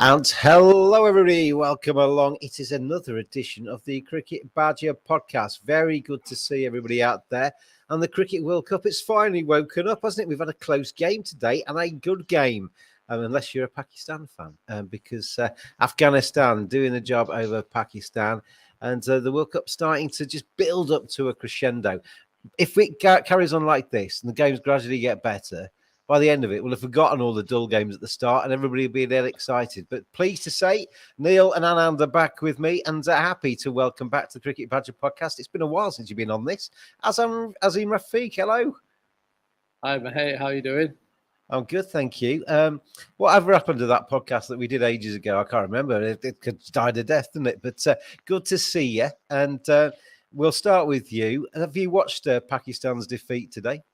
And hello, everybody. Welcome along. It is another edition of the Cricket Badger podcast. Very good to see everybody out there. And the Cricket World Cup, it's finally woken up, hasn't it? We've had a close game today and a good game, unless you're a Pakistan fan, because Afghanistan doing the job over Pakistan. And the World Cup starting to just build up to a crescendo. If it carries on like this and the games gradually get better, by the end of it, we'll have forgotten all the dull games at the start and everybody will be dead excited. But pleased to say, Neil and Anand are back with me and happy to welcome back to the Cricket Badger podcast. It's been a while since you've been on this. Azim Rafiq, hello. Hi, mate. How are you doing? I'm good, thank you. Whatever happened to that podcast that we did ages ago? I can't remember. It could die to death, didn't it? But good to see you. And we'll start with you. Have you watched Pakistan's defeat today?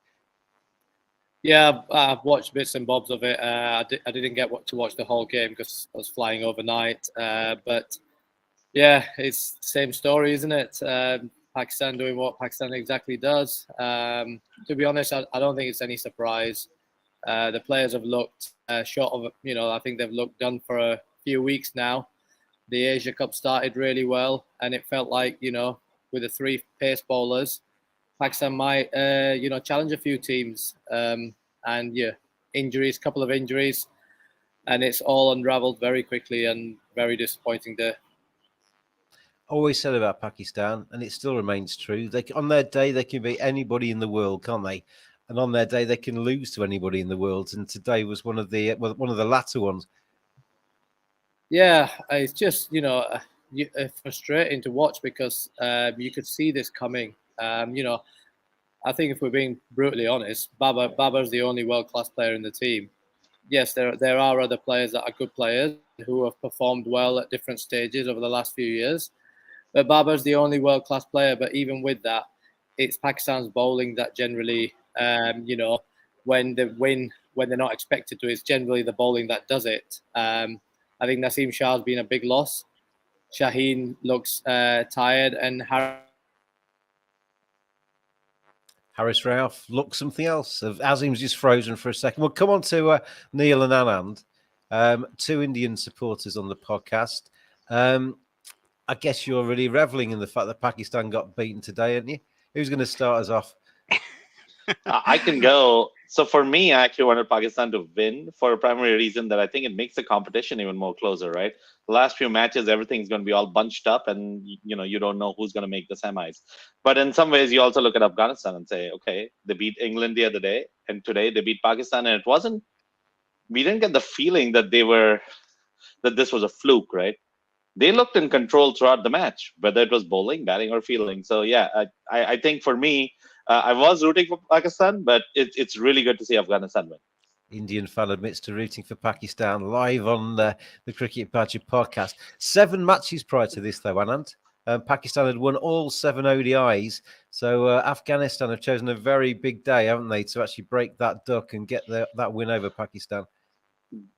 Yeah, I've watched bits and bobs of it. I didn't get to watch the whole game because I was flying overnight. But yeah, it's the same story, isn't it? Pakistan doing what Pakistan exactly does. To be honest, I don't think it's any surprise. The players have looked short of, I think they've looked done for a few weeks now. The Asia Cup started really well, and it felt like, with the three pace bowlers, Pakistan might, challenge a few teams. And yeah, couple of injuries, and it's all unraveled very quickly and very disappointing there. Always said about Pakistan, and it still remains true. On their day, they can beat anybody in the world, can't they? And on their day, they can lose to anybody in the world. And today was one of the latter ones. Yeah, it's just frustrating to watch because you could see this coming. I think if we're being brutally honest, Babar's the only world-class player in the team. Yes, there are other players that are good players who have performed well at different stages over the last few years. But Babar's the only world-class player. But even with that, it's Pakistan's bowling that generally, when they're not expected to, it's generally the bowling that does it. I think Naseem Shah's been a big loss. Shaheen looks tired, and Haris Rauf looks something else. Azim's just frozen for a second. We'll come on to Neil and Anand, two Indian supporters on the podcast. I guess you're really reveling in the fact that Pakistan got beaten today, aren't you? Who's going to start us off? I can go. So for me, I actually wanted Pakistan to win for a primary reason that I think it makes the competition even more closer, right? The last few matches, everything's going to be all bunched up and, you don't know who's going to make the semis. But in some ways, you also look at Afghanistan and say, okay, they beat England the other day and today they beat Pakistan. And we didn't get the feeling that this was a fluke, right? They looked in control throughout the match, whether it was bowling, batting, or fielding. So yeah, I think for me, I was rooting for Pakistan, but it's really good to see Afghanistan win. Indian fan admits to rooting for Pakistan live on the Cricket Badger podcast. 7 matches prior to this, though, Anand. Pakistan had won all 7 ODIs. So Afghanistan have chosen a very big day, haven't they, to actually break that duck and get that win over Pakistan.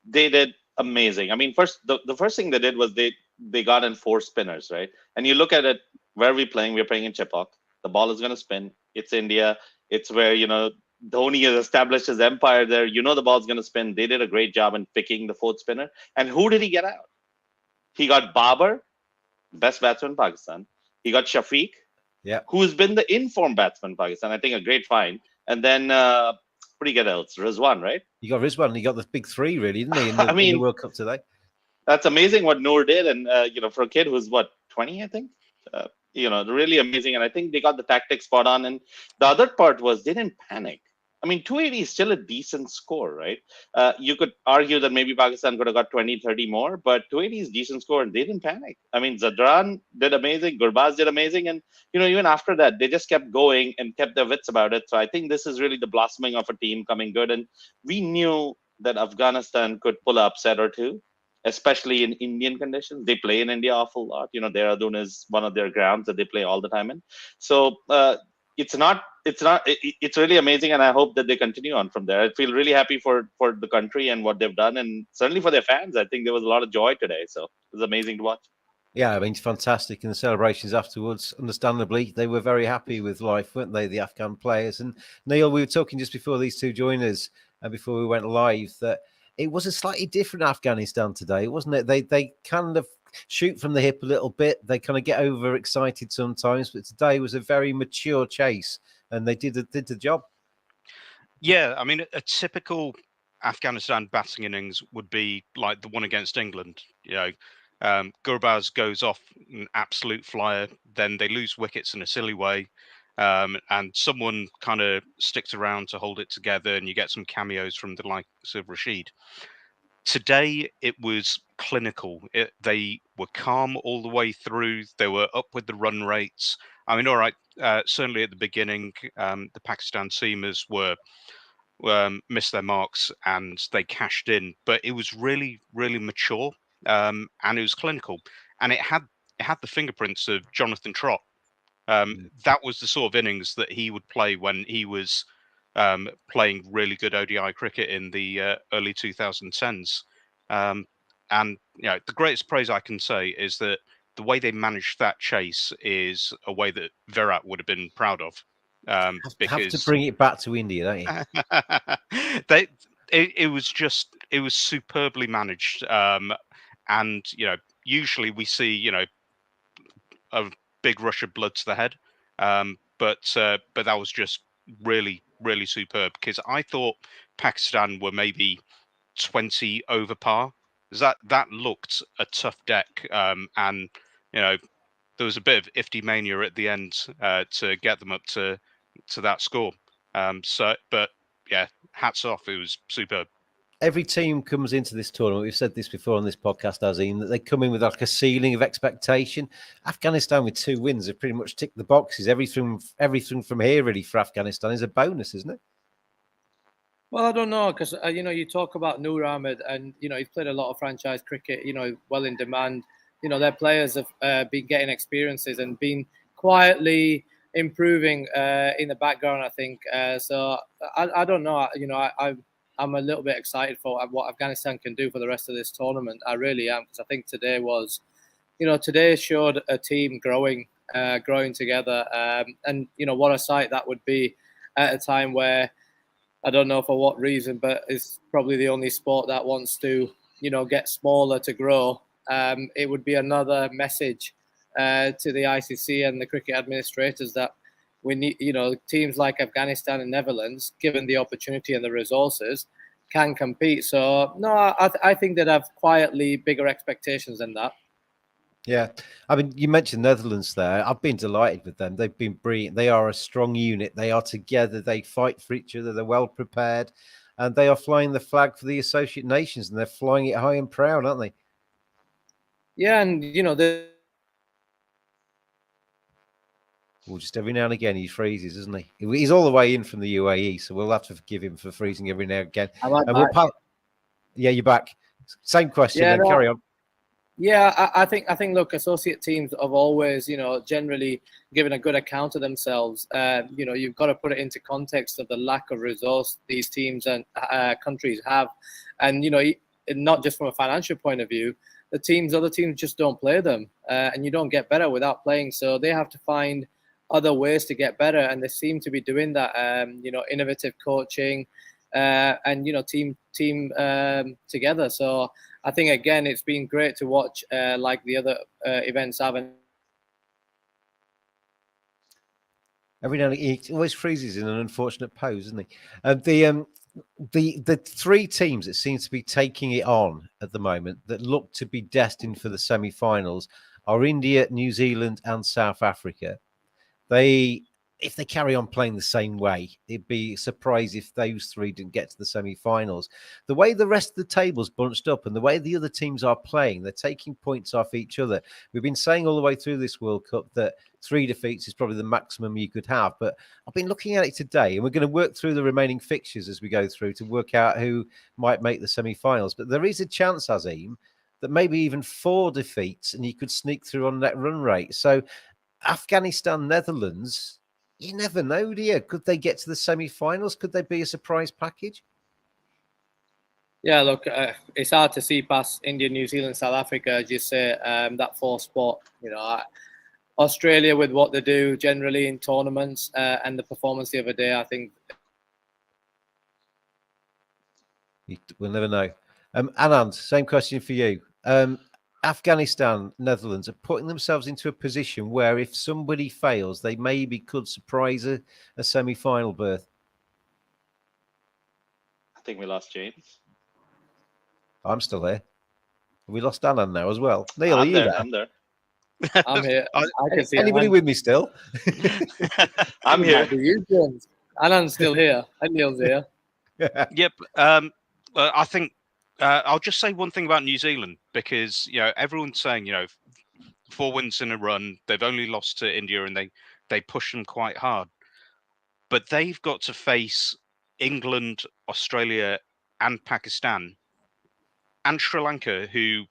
They did amazing. I mean, the first thing they did was they got in 4 spinners, right? And you look at it, where are we playing? We're playing in Chepauk. The ball is going to spin. It's India. It's where, Dhoni has established his empire there. The ball's going to spin. They did a great job in picking the 4th spinner. And who did he get out? He got Babar, best batsman in Pakistan. He got Shafiq, who's been the informed batsman in Pakistan. I think a great find. And then, what do you get else? Rizwan, right? You got Rizwan. You got the big 3, really, didn't he, in the World Cup today? That's amazing what Noor did. And, for a kid who's, 20, I think? Really amazing. And I think they got the tactics spot on. And the other part was they didn't panic. I mean, 280 is still a decent score, right? You could argue that maybe Pakistan could have got 20, 30 more, but 280 is a decent score and they didn't panic. I mean, Zadran did amazing. Gurbaz did amazing. And, even after that, they just kept going and kept their wits about it. So I think this is really the blossoming of a team coming good. And we knew that Afghanistan could pull an upset or two, especially in Indian conditions. They play in India awful lot. Dehradun is one of their grounds that they play all the time in. So it's really amazing, and I hope that they continue on from there. I feel really happy for the country and what they've done, and certainly for their fans. I think there was a lot of joy today, so it was amazing to watch. Yeah, I mean, it's fantastic. And the celebrations afterwards, understandably, they were very happy with life, weren't they, the Afghan players? And Neil, we were talking just before these two joined us, before we went live, that it was a slightly different Afghanistan today, wasn't it? They kind of shoot from the hip a little bit. They kind of get overexcited sometimes, but today was a very mature chase, and they did the job. Yeah, I mean, a typical Afghanistan batting innings would be like the one against England. Gurbaz goes off an absolute flyer, then they lose wickets in a silly way, and someone kind of sticks around to hold it together, and you get some cameos from the likes of Rashid. Today, it was clinical. They were calm all the way through. They were up with the run rates. I mean, all right, certainly at the beginning, the Pakistan seamers were missed their marks and they cashed in, but it was really, really mature, and it was clinical, and it had the fingerprints of Jonathan Trott. That was the sort of innings that he would play when he was playing really good ODI cricket in the early 2010s. And the greatest praise I can say is that the way they managed that chase is a way that Virat would have been proud of. Have to bring it back to India, don't you? It was superbly managed, and usually we see a big rush of blood to the head, but that was just really, really superb, because I thought Pakistan were maybe 20 over par. That looked a tough deck, and there was a bit of Ifty mania at the end to get them up to that score. But yeah, hats off. It was superb. Every team comes into this tournament. We've said this before on this podcast, Azim, that they come in with like a ceiling of expectation. Afghanistan with 2 wins have pretty much ticked the boxes. Everything from here really for Afghanistan is a bonus, isn't it? Well, I don't know, because you talk about Noor Ahmed, and he's played a lot of franchise cricket. Well in demand. Their players have been getting experiences and been quietly improving in the background, I think. So I don't know. I'm a little bit excited for what Afghanistan can do for the rest of this tournament. I really am, because I think today showed a team growing together, and what a sight that would be at a time where, I don't know for what reason, but it's probably the only sport that wants to get smaller to grow. It would be another message to the ICC and the cricket administrators that we need, teams like Afghanistan and Netherlands, given the opportunity and the resources, can compete. So no, I think they'd have quietly bigger expectations than that. Yeah, I mean, you mentioned Netherlands there. I've been delighted with them. They've been brilliant. They are a strong unit. They are together. They fight for each other. They're well prepared, and they are flying the flag for the Associate Nations, and they're flying it high and proud, aren't they? Yeah, and Well, just every now and again he freezes, isn't he? He's all the way in from the UAE, so we'll have to forgive him for freezing every now and again. Yeah, you're back. Same question. Yeah, then carry on. Yeah, I think look, associate teams have always, generally given a good account of themselves. You've got to put it into context of the lack of resource these teams and countries have, and not just from a financial point of view. Other teams just don't play them, and you don't get better without playing. So they have to find other ways to get better, and they seem to be doing that. Innovative coaching, and team together. So I think again, it's been great to watch, like the other events have. Every now and again, he always freezes in an unfortunate pose, isn't he? The 3 teams that seem to be taking it on at the moment, that look to be destined for the semi-finals, are India, New Zealand, and South Africa. If they carry on playing the same way, it'd be a surprise if those 3 didn't get to the semi-finals. The way the rest of the table's bunched up and the way the other teams are playing, they're taking points off each other. We've been saying all the way through this World Cup that 3 defeats is probably the maximum you could have. But I've been looking at it today, and we're going to work through the remaining fixtures as we go through to work out who might make the semi-finals. But there is a chance, Azim, that maybe even 4 defeats and you could sneak through on that run rate. So Afghanistan, Netherlands, you never know, do you? Could they get to the semi-finals? Could they be a surprise package? Yeah, look, it's hard to see past India, New Zealand, South Africa, as you say, that 4th spot. Australia, with what they do generally in tournaments and the performance the other day, I think we'll never know. Anand, same question for you. Afghanistan, Netherlands are putting themselves into a position where if somebody fails, they maybe could surprise a semi-final berth. I think we lost James. I'm still here. We lost Anand now as well. Neil, are I'm you there. there? I'm there. I'm here. I can see Anybody Anand. with me still? I'm It here. might be you, James. Anand's still here. And Neil's here. Yep. I think I'll just say one thing about New Zealand, because everyone's saying 4 wins in a run. They've only lost to India, and they push them quite hard. But they've got to face England, Australia, and Pakistan, and Sri Lanka, who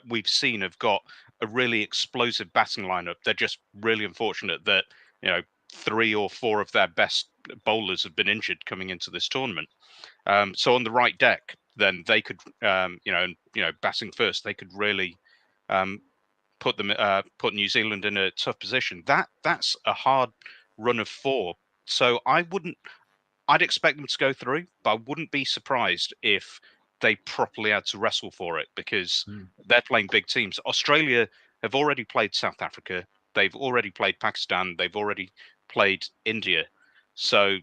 we've seen have got a really explosive batting lineup. They're just really unfortunate that 3 or 4 of their best bowlers have been injured coming into this tournament. So on the right deck, then they could, batting first, they could really put New Zealand in a tough position. That's a hard run of 4. So I'd expect them to go through, but I wouldn't be surprised if they properly had to wrestle for it, because they're playing big teams. Australia have already played South Africa. They've already played Pakistan. They've already played India. So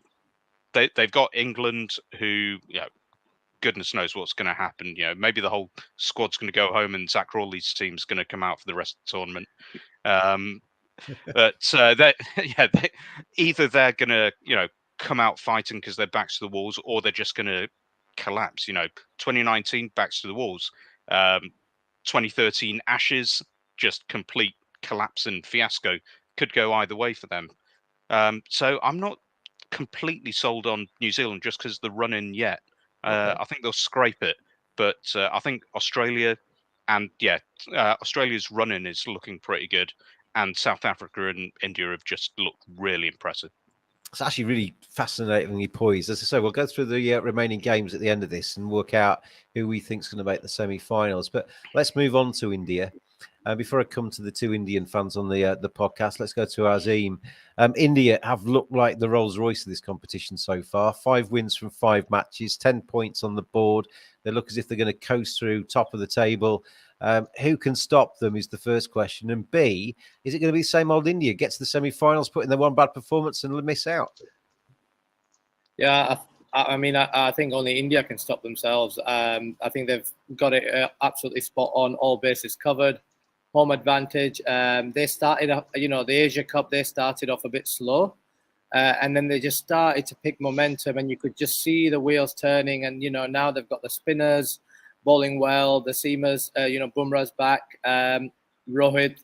they've got England, who, goodness knows what's going to happen. Maybe the whole squad's going to go home and Zach Crawley's team's going to come out for the rest of the tournament. But either they're going to, come out fighting because their backs to the walls, or they're just going to collapse. 2019 backs to the walls. 2013 Ashes, just complete collapse and fiasco. Could go either way for them. So I'm not completely sold on New Zealand just because the run in yet. Okay. I think they'll scrape it, but I think Australia and Australia's run in is looking pretty good, and South Africa and India have just looked really impressive. It's actually really fascinatingly poised. As I say, we'll go through the remaining games at the end of this and work out who we think is going to make the semi-finals. But let's move on to India. Before I come to the 2 Indian fans on the podcast, let's go to Azim. India have looked like the Rolls Royce of this competition so far. 5 wins from 5 matches, 10 points on the board. They look as if they're going to coast through top of the table. Who can stop them is the first question. And B, is it going to be the same old India? Get to the semi-finals, put in their one bad performance and miss out? Yeah, I think only India can stop themselves. I think they've got it absolutely spot on, all bases covered. Home advantage. They started, the Asia Cup, they started off a bit slow. And then they just started to pick momentum, and you could just see the wheels turning. And, now they've got the spinners bowling well, the seamers, Bumrah's back, Rohit,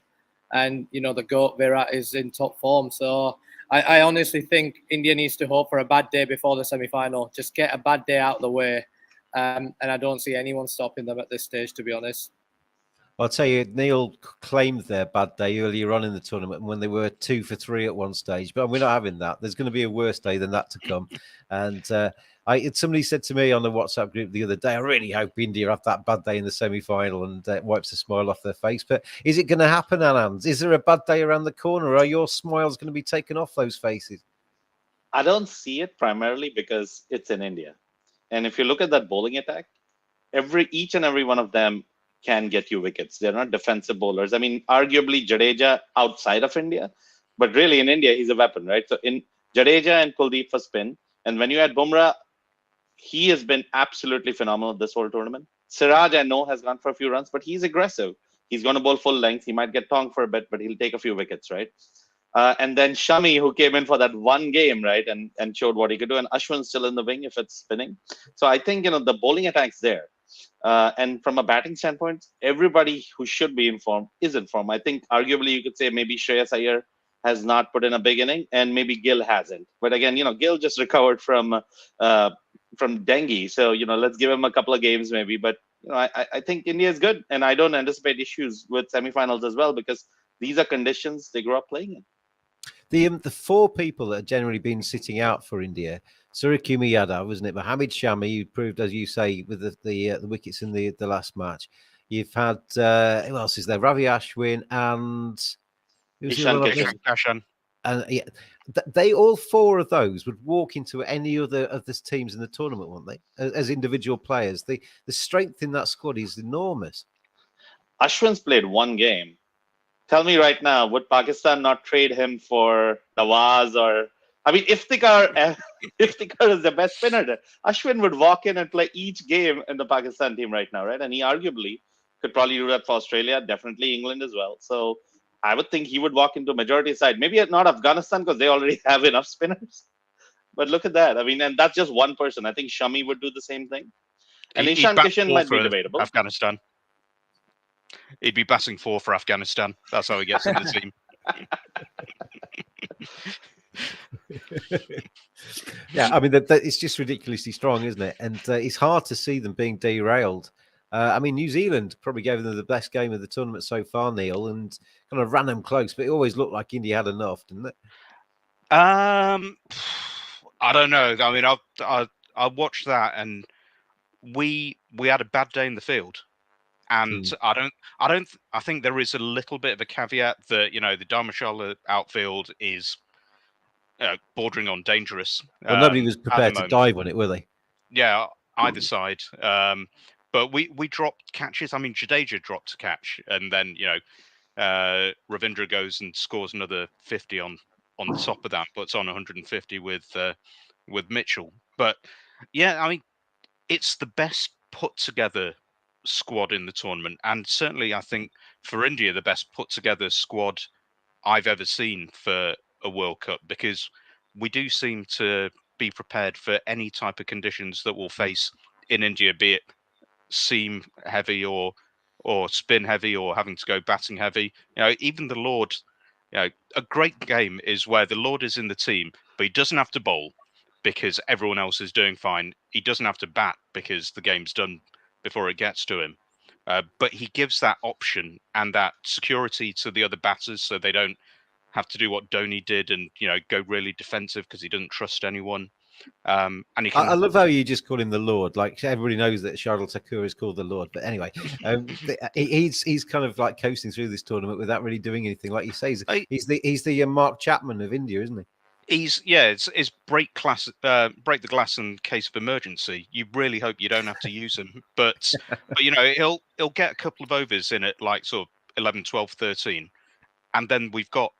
and, the GOAT Virat is in top form. So I honestly think India needs to hope for a bad day before the semi-final. Just get a bad day out of the way. And I don't see anyone stopping them at this stage, to be honest. I'll tell you, Neil claimed their bad day earlier on in the tournament when they were 2 for 3 at one stage, but we're not having that. There's going to be a worse day than that to come. And somebody said to me on the WhatsApp group the other day, I really hope India have that bad day in the semi-final, and wipes a smile off their face. But is it going to happen, Anand? Is there a bad day around the corner, or are your smiles going to be taken off those faces? I don't see it primarily because it's in India. And if you look at that bowling attack, each and every one of them can get you wickets. They're not defensive bowlers. I mean, arguably Jadeja outside of India, but really in India, he's a weapon, right? So in Jadeja and Kuldeep for spin. And when you add Bumrah, he has been absolutely phenomenal this whole tournament. Siraj, I know, has gone for a few runs, but he's aggressive. He's going to bowl full length. He might get tongue for a bit, but he'll take a few wickets, right? And then Shami, who came in for that one game, right, and showed what he could do. And Ashwin's still in the wing if it's spinning. So I think, the bowling attack's there. And from a batting standpoint, everybody who should be in form is in form. I think arguably you could say maybe Shreyas Iyer has not put in a big inning, and maybe Gill hasn't. But again, Gill just recovered from dengue, so let's give him a couple of games maybe. But I think India is good, and I don't anticipate issues with semifinals as well, because these are conditions they grew up playing in. The 4 people that have generally been sitting out for India, Suryakumar Yadav, wasn't it? Mohammad Shami, who proved, as you say, with the wickets in the last match. You've had who else is there? Ravi Ashwin and Ishan Kishan. And they all four of those would walk into any other of the teams in the tournament, wouldn't they? As individual players, the strength in that squad is enormous. Ashwin's played one game. Tell me right now, would Pakistan not trade him for Nawaz or? I mean, Iftikhar is the best spinner. Ashwin would walk in and play each game in the Pakistan team right now, right? And he arguably could probably do that for Australia, definitely England as well. So I would think he would walk into majority side. Maybe not Afghanistan because they already have enough spinners. But look at that. I mean, and that's just one person. I think Shami would do the same thing. And Ishan Kishan might be debatable. Afghanistan. He'd be batting four for Afghanistan. That's how he gets in the team. Yeah, I mean, it's just ridiculously strong, isn't it? And it's hard to see them being derailed. I mean, New Zealand probably gave them the best game of the tournament so far, Neil, and kind of ran them close, but it always looked like India had enough, didn't it? I don't know. I mean, I watched that, and we had a bad day in the field. And I think there is a little bit of a caveat that, the Dharmashala outfield is bordering on dangerous. Well, nobody was prepared to dive on it, were they? Yeah, either side. But we dropped catches. I mean, Jadeja dropped a catch, and then Ravindra goes and scores another 50 on the top of that, but it's on 150 with Mitchell. But yeah, I mean, it's the best put together squad in the tournament, and certainly I think for India the best put together squad I've ever seen for a World Cup, because we do seem to be prepared for any type of conditions that we'll face in India, be it seam heavy or spin heavy or having to go batting heavy. Even the Lord, a great game is where the Lord is in the team, but he doesn't have to bowl because everyone else is doing fine. He doesn't have to bat because the game's done before it gets to him. But he gives that option and that security to the other batters, so they don't have to do what Dhoni did and go really defensive because he doesn't trust anyone. And he can... I love how you just call him the Lord. Like, everybody knows that Shardul Thakur is called the Lord, but anyway, he's kind of like coasting through this tournament without really doing anything. Like you say, he's the Mark Chapman of India, isn't he? It's break the glass in case of emergency. You really hope you don't have to use him, but he'll get a couple of overs in at like sort of 11, 12, 13, and then we've got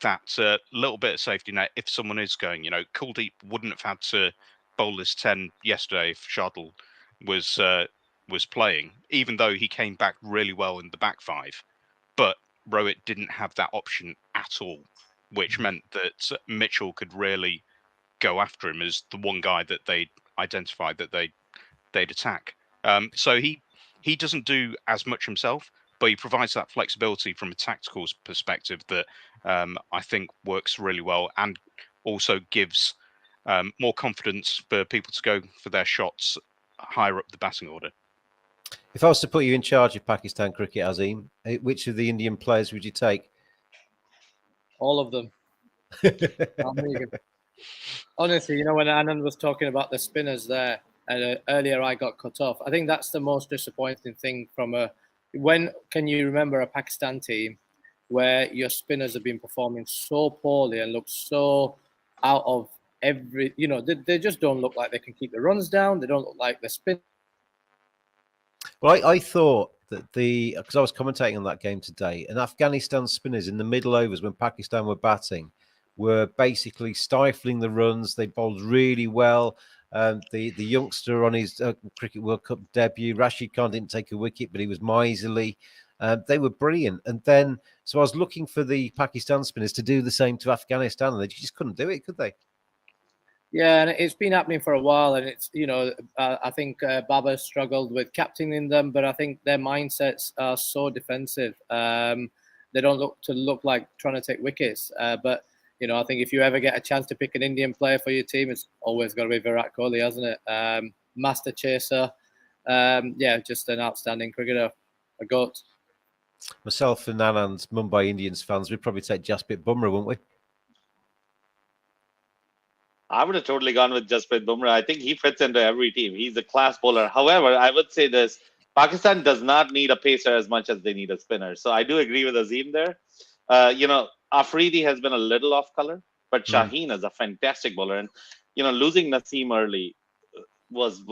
that little bit of safety net if someone is going. Kuldeep wouldn't have had to bowl his 10 yesterday if Shardul was playing, even though he came back really well in the back five, but Rohit didn't have that option at all, which meant that Mitchell could really go after him as the one guy that they identified that they'd attack. So he doesn't do as much himself, but he provides that flexibility from a tactical perspective that I think works really well, and also gives more confidence for people to go for their shots higher up the batting order. If I was to put you in charge of Pakistan cricket, Azim, which of the Indian players would you take? All of them. Honestly, when Anand was talking about the spinners there, and earlier I got cut off. I think that's the most disappointing thing when can you remember a Pakistan team where your spinners have been performing so poorly and look so out of every, they just don't look like they can keep the runs down. They don't look like they're spin. Well, I thought that because I was commentating on that game today, and Afghanistan spinners in the middle overs when Pakistan were batting were basically stifling the runs. They bowled really well. The youngster on his Cricket World Cup debut, Rashid Khan, didn't take a wicket, but he was miserly. They were brilliant. And then, so I was looking for the Pakistan spinners to do the same to Afghanistan, and they just couldn't do it, could they? Yeah, and it's been happening for a while, and it's I think Baba struggled with captaining them, but I think their mindsets are so defensive. They don't look like trying to take wickets, but I think if you ever get a chance to pick an Indian player for your team, it's always got to be Virat Kohli, hasn't it? Master chaser, just an outstanding cricketer, a goat. Myself and Anand's Mumbai Indians fans, we'd probably take Jasprit Bumrah, wouldn't we? I would have totally gone with Jasprit Bumrah. I think he fits into every team. He's a class bowler. However, I would say this: Pakistan does not need a pacer as much as they need a spinner. So I do agree with Azim there. Afridi has been a little off color. but Shaheen is a fantastic bowler, and losing Naseem early was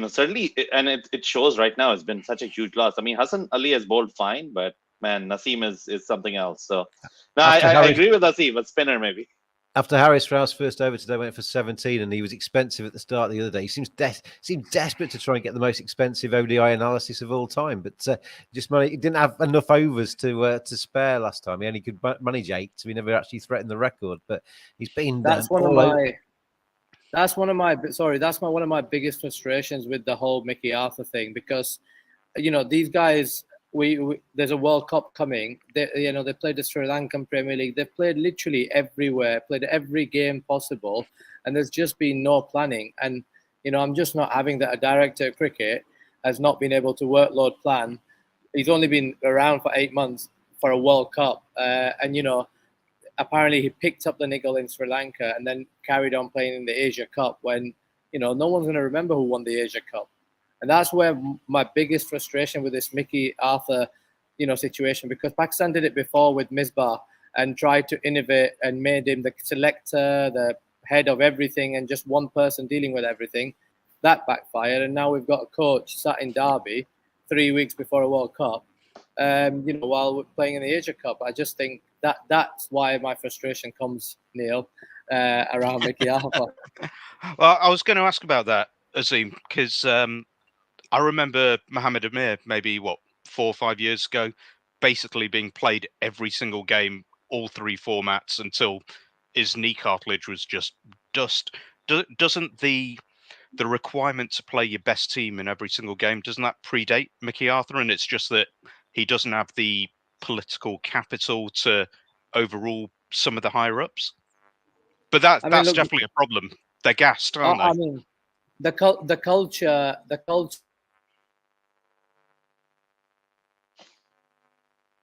certainly, and it shows right now. It's been such a huge loss. I mean, Hassan Ali has bowled fine, but man, Naseem is something else. So no, I agree with Naseem, a spinner maybe. After Harris Strauss first over today went for 17, and he was expensive at the start the other day. He seemed desperate to try and get the most expensive ODI analysis of all time, but he didn't have enough overs to spare last time. He only could manage 8, so he never actually threatened the record. But he's been That's one of my biggest frustrations with the whole Mickey Arthur thing, because these guys, there's a World Cup coming. They played the Sri Lankan Premier League. They've played literally everywhere, played every game possible, and there's just been no planning. And I'm just not having that a director of cricket has not been able to workload plan. He's only been around for 8 months for a World Cup, and apparently he picked up the niggle in Sri Lanka and then carried on playing in the Asia Cup when no one's going to remember who won the Asia Cup. And that's where my biggest frustration with this Mickey Arthur, situation, because Pakistan did it before with Misbah and tried to innovate and made him the selector, the head of everything, and just one person dealing with everything. That backfired, and now we've got a coach sat in Derby 3 weeks before a World Cup, while we're playing in the Asia Cup. I just think that's why my frustration comes, Neil, around Mickey Arthur. Well, I was going to ask about that, Azim, because I remember Mohammed Amir, maybe 4 or 5 years ago, basically being played every single game, all 3 formats, until his knee cartilage was just dust. Doesn't the requirement to play your best team in every single game, doesn't that predate Mickey Arthur? And it's just that he doesn't have the political capital to overrule some of the higher ups. But that's definitely a problem. They're gassed, aren't they? I mean, the culture.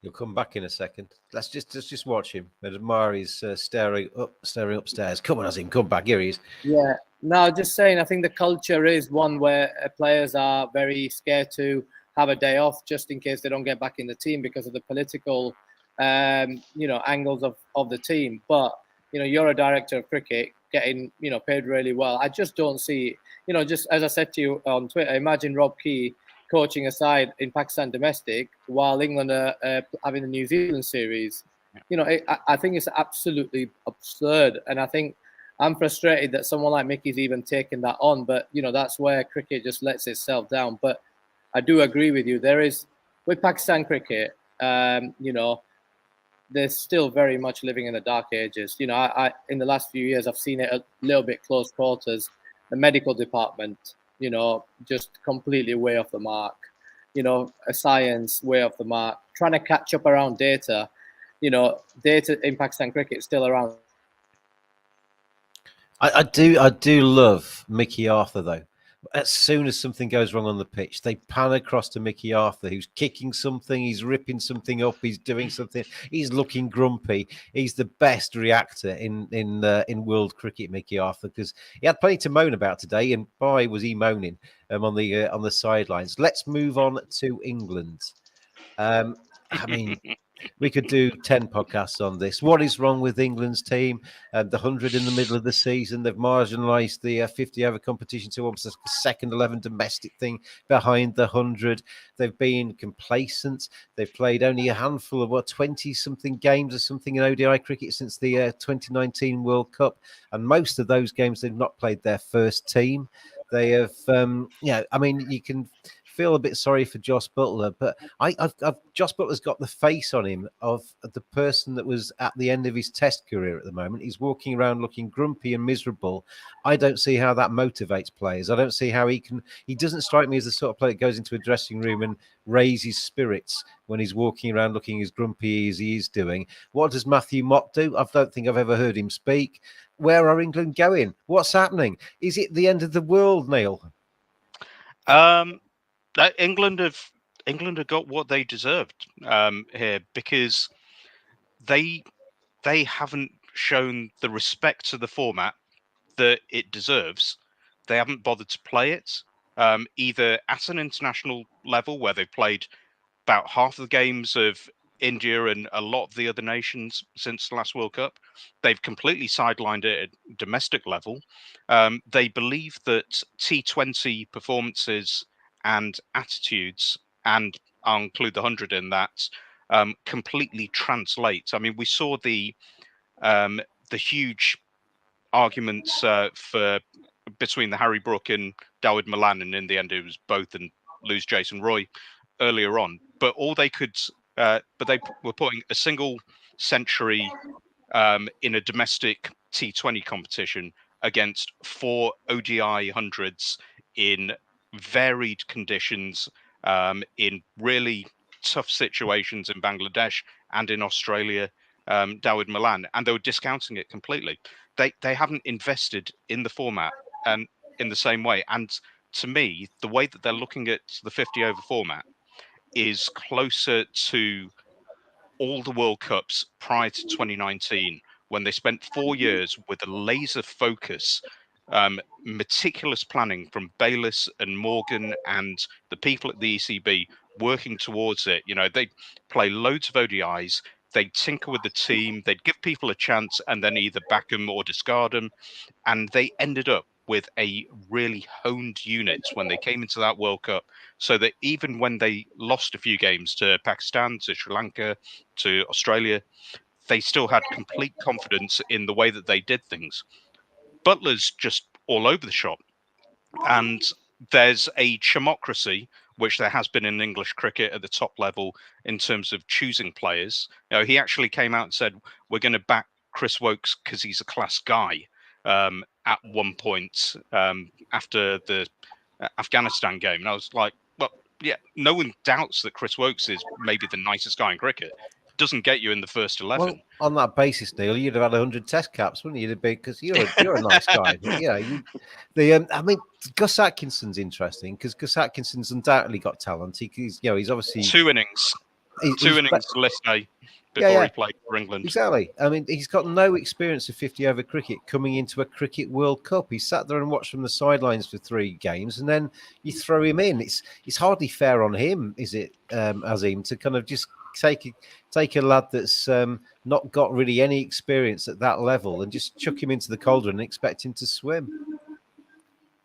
You'll come back in a second. Let's just watch him. Mari's staring upstairs. Come on, Azim, come back. Here he is. Yeah. No, just saying. I think the culture is one where players are very scared to have a day off just in case they don't get back in the team because of the political, angles of the team. But you're a director of cricket, getting paid really well. I just don't see. Just as I said to you on Twitter, imagine Rob Key coaching a side in Pakistan domestic while England are having the New Zealand series. I think it's absolutely absurd, and I think I'm frustrated that someone like Mickey's even taken that on. But that's where cricket just lets itself down. But I do agree with you. There is, with Pakistan cricket, they're still very much living in the dark ages. I in the last few years I've seen it a little bit close quarters. The medical department, just completely way off the mark. A science way off the mark. Trying to catch up around data. Data in Pakistan cricket is still around. I do love Mickey Arthur though. As soon as something goes wrong on the pitch, they pan across to Mickey Arthur, who's kicking something, he's ripping something up, he's doing something, he's looking grumpy. He's the best reactor in world cricket, Mickey Arthur, because he had plenty to moan about today, and boy was he moaning on the sidelines. Let's move on to England. I mean, we could do 10 podcasts on this. What is wrong with England's team? The 100 in the middle of the season, they've marginalised the 50-over competition to almost a second 11 domestic thing behind the 100. They've been complacent. They've played only a handful of 20-something games or something in ODI cricket since the 2019 World Cup, and most of those games they've not played their first team. They have, you can feel a bit sorry for Josh Buttler, but Josh Butler's got the face on him of the person that was at the end of his Test career at the moment. He's walking around looking grumpy and miserable. I don't see how that motivates players. I don't see how he doesn't strike me as the sort of player that goes into a dressing room and raises spirits when he's walking around looking as grumpy as he is doing. What does Matthew Mott do? I don't think I've ever heard him speak. Where are England going? What's happening? Is it the end of the world, Neil? England have got what they deserved here, because they haven't shown the respect to the format that it deserves. They haven't bothered to play it either at an international level, where they've played about half the games of India and a lot of the other nations since the last World Cup. They've completely sidelined it at domestic level. They believe that T20 performances and attitudes, and I'll include the 100 in that, completely translate. I mean, we saw the huge arguments for between the Harry Brook and Dawid Malan, and in the end it was both, and lose Jason Roy earlier on. But all they could, but they were putting a single century in a domestic T20 competition against 4 ODI hundreds in varied conditions, in really tough situations in Bangladesh and in Australia. Dawid Malan, and they were discounting it completely. They haven't invested in the format and in the same way. And to me, the way that they're looking at the 50 over format is closer to all the World Cups prior to 2019, when they spent 4 years with a laser focus, meticulous planning from Bayliss and Morgan and the people at the ECB working towards it. You know, they play loads of ODIs. They'd tinker with the team. They'd give people a chance and then either back them or discard them. And they ended up with a really honed unit when they came into that World Cup, so that even when they lost a few games to Pakistan, to Sri Lanka, to Australia, they still had complete confidence in the way that they did things. Buttler's just all over the shop. And there's a chamocracy, which there has been in English cricket at the top level in terms of choosing players. You know, he actually came out and said, we're going to back Chris Woakes because he's a class guy, at one point after the Afghanistan game. And I was like, well, yeah, no one doubts that Chris Woakes is maybe the nicest guy in cricket. Doesn't get you in the first 11. Well, on that basis, Neil, you'd have had 100 Test caps, wouldn't you? You'd be, because you're a nice guy. But, I mean, Gus Atkinson's interesting because Gus Atkinson's undoubtedly got talent. He's obviously 2 innings. Two innings list day before he played for England. Exactly. I mean, he's got no experience of 50 over cricket coming into a Cricket World Cup. He sat there and watched from the sidelines for 3 games, and then you throw him in. It's hardly fair on him, is it, Azim, to kind of just take a lad that's not got really any experience at that level and just chuck him into the cauldron and expect him to swim.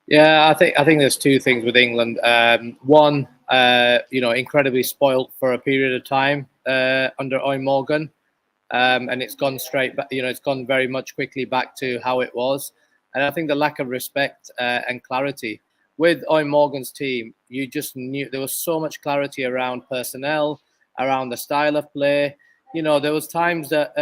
Yeah, I think there's 2 things with England. One, incredibly spoiled for a period of time under Owen Morgan, and it's gone straight back. It's gone very much quickly back to how it was. And I think the lack of respect and clarity with Owen Morgan's team, you just knew there was so much clarity around personnel, around the style of play. There was times that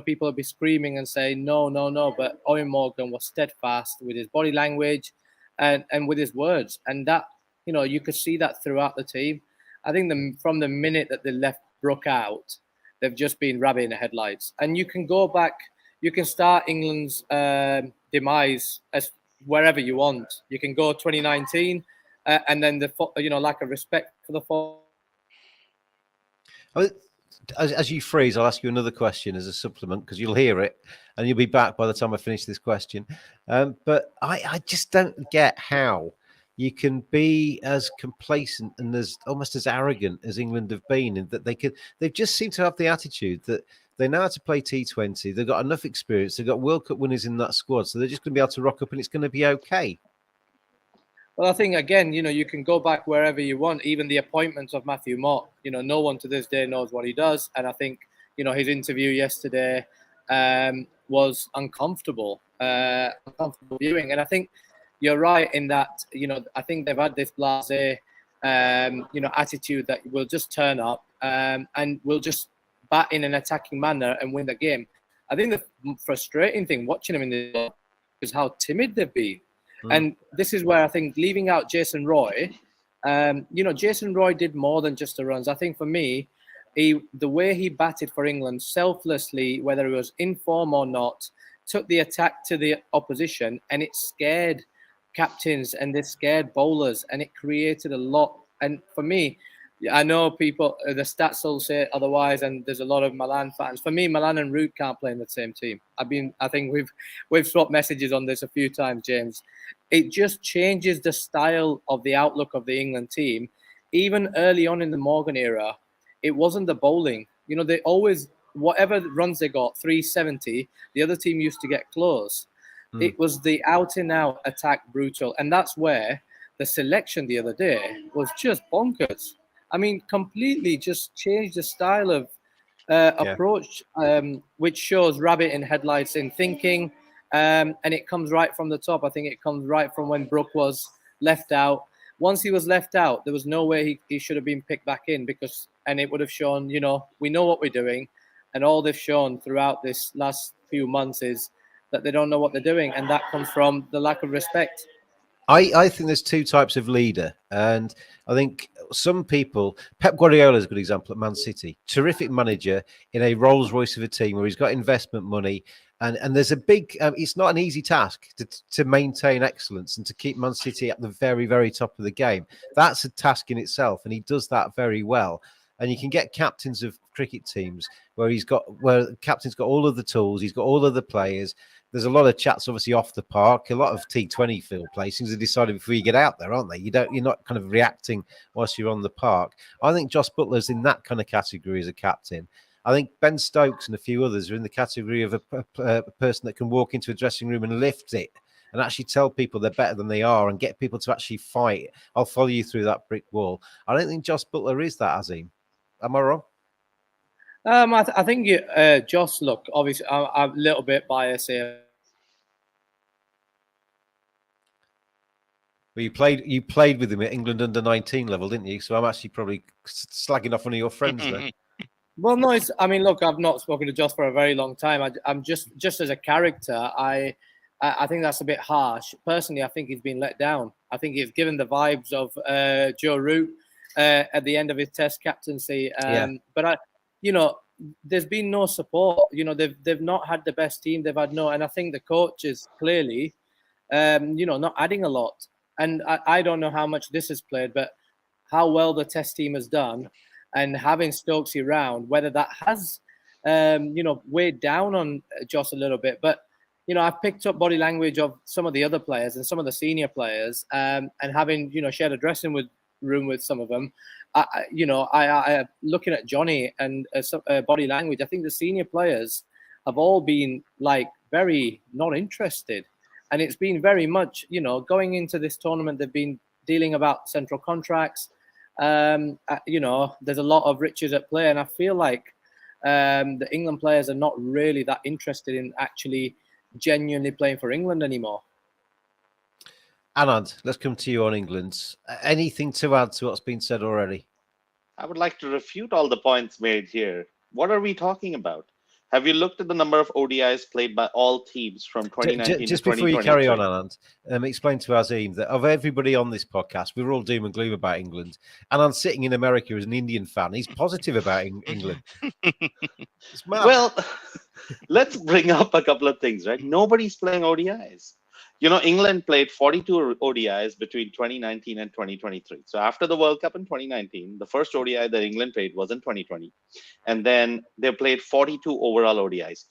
people would be screaming and saying no, but Owen Morgan was steadfast with his body language and with his words, and that you could see that throughout the team. I think from the minute that they left Brook out, they've just been rabbit in the headlights. And you can go back, you can start England's demise as wherever you want. You can go 2019, and then the lack of respect for the fall. As you freeze, I'll ask you another question as a supplement, because you'll hear it and you'll be back by the time I finish this question. But I just don't get how you can be as complacent and almost as arrogant as England have been, in that they just seem to have the attitude that they know how to play T20. They've got enough experience. They've got World Cup winners in that squad, so they're just going to be able to rock up and it's going to be okay. Well, I think, again, you can go back wherever you want, even the appointments of Matthew Mott. No one to this day knows what he does. And I think, his interview yesterday was uncomfortable viewing. And I think you're right in that, I think they've had this blasé, attitude that we'll just turn up and we'll just bat in an attacking manner and win the game. I think the frustrating thing watching them in the is how timid they've been. And this is where I think leaving out Jason Roy, Jason Roy did more than just the runs. I think for me, the way he batted for England selflessly, whether it was in form or not, took the attack to the opposition, and it scared captains and they scared bowlers, and it created a lot. And for me, I know people, the stats will say otherwise, and there's a lot of Malan fans. For me, Malan and Root can't play in the same team. I think we've swapped messages on this a few times, James. It just changes the style of the outlook of the England team. Even early on in the Morgan era, it wasn't the bowling You know, they always, whatever runs they got, 370, the other team used to get close. It was the out and out attack brutal. And that's where the selection the other day was just bonkers. I mean, completely just changed the style of approach, which shows rabbit in headlights in thinking. And it comes right from the top. I think it comes right from when Brook was left out. Once he was left out, there was no way he should have been picked back in, and it would have shown, you know, we know what we're doing. And all they've shown throughout this last few months is that they don't know what they're doing. And that comes from the lack of respect. I think there's two types of leader, and I think some people, Pep Guardiola is a good example at Man City, terrific manager in a Rolls Royce of a team where he's got investment money, and there's a big, it's not an easy task to maintain excellence and to keep Man City at the very, very top of the game. That's a task in itself, and he does that very well. And you can get captains of cricket teams where the captain's got all of the tools, he's got all of the players. There's a lot of chats, obviously, off the park. A lot of T20 field placings are decided before you get out there, aren't they? You're not kind of reacting whilst you're on the park. I think Josh Buttler's in that kind of category as a captain. I think Ben Stokes and a few others are in the category of a person that can walk into a dressing room and lift it and actually tell people they're better than they are and get people to actually fight. I'll follow you through that brick wall. I don't think Josh Buttler is that, Azim. Am I wrong? I think Josh, look, obviously, I'm a little bit biased here. Well, you played with him at England under-19 level, didn't you? So I'm actually probably slagging off one of your friends there. Well, no, I mean, look, I've not spoken to Josh for a very long time. I'm just as a character, I think that's a bit harsh. Personally, I think he's been let down. I think he's given the vibes of Joe Root at the end of his Test captaincy. But there's been no support. You know, they've not had the best team. They've had and I think the coach is clearly, not adding a lot. And I don't know how much this has played, but how well the Test team has done, and having Stokesy around, whether that has, weighed down on Josh a little bit. But I've picked up body language of some of the other players and some of the senior players, and having shared a dressing room with some of them. I looking at Johnny and body language, I think the senior players have all been like very not interested, and it's been very much going into this tournament. They've been dealing about central contracts. There's a lot of riches at play, and I feel like the England players are not really that interested in actually genuinely playing for England anymore. Anand, let's come to you on England. Anything to add to what's been said already? I would like to refute all the points made here. What are we talking about? Have you looked at the number of ODIs played by all teams from 2019 just to 2023? before you carry on, Anand, explain to Azim that of everybody on this podcast, we're all doom and gloom about England. Anand sitting in America as an Indian fan, he's positive about England. It's mad. Well, let's bring up a couple of things, right? Nobody's playing ODIs. England played 42 ODIs between 2019 and 2023. So after the World Cup in 2019, the first ODI that England played was in 2020. And then they played 42 overall ODIs.